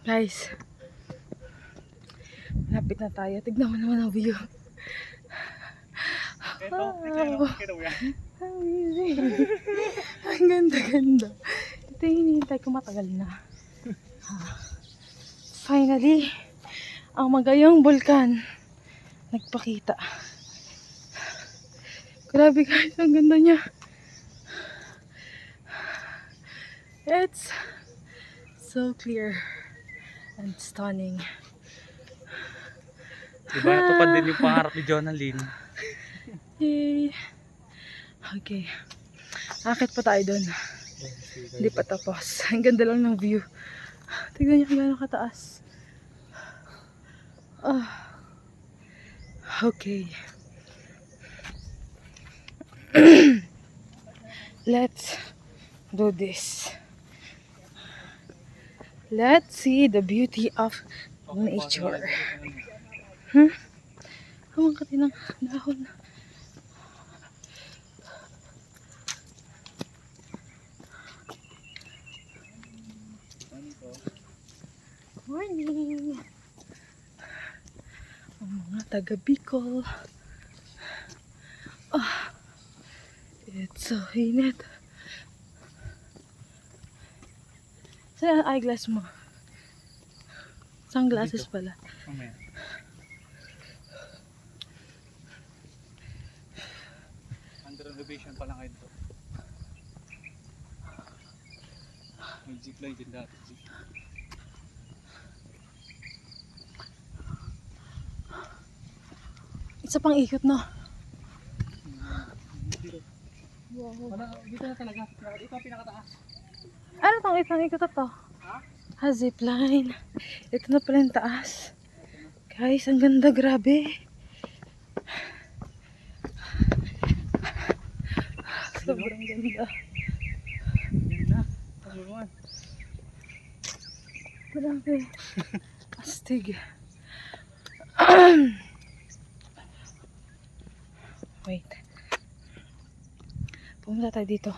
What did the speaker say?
Guys, malapit na tayo. Tignan mo naman ang view. Wow. Amazing. Ang ganda-ganda. Ito yung hinihintay ko matagal na. Finally, ang Magayong Bulkan nagpakita. Grabe guys, ang ganda niya. It's so clear and stunning. Diba natupad din yung pangarap ni Jonalyn? Yay! Okay. Akit pa tayo doon. Hindi pa tapos. Ang ganda lang ng view. Tignan niyo kung gano'ng kataas. Okay. Let's do this. Let's see the beauty of nature. Ang kati ng dahon. Morning! Ang mga taga Bicol. It's so init. Saan ang eyeglass mo? Sunglasses pala. Mamaya. Under renovation pa lang ito. May zipline din dati. Isa pang ikot no? Wow. Dito na talaga. Ito ang pinakataas. Ano tong isang ikot na to? Ha? Zipline. Ito na pala yung taas. Guys, ang ganda, grabe. Sobrang ganda. Ganda. Pagulungan. Grabe. Astig. Wait. Pumunta tayo dito.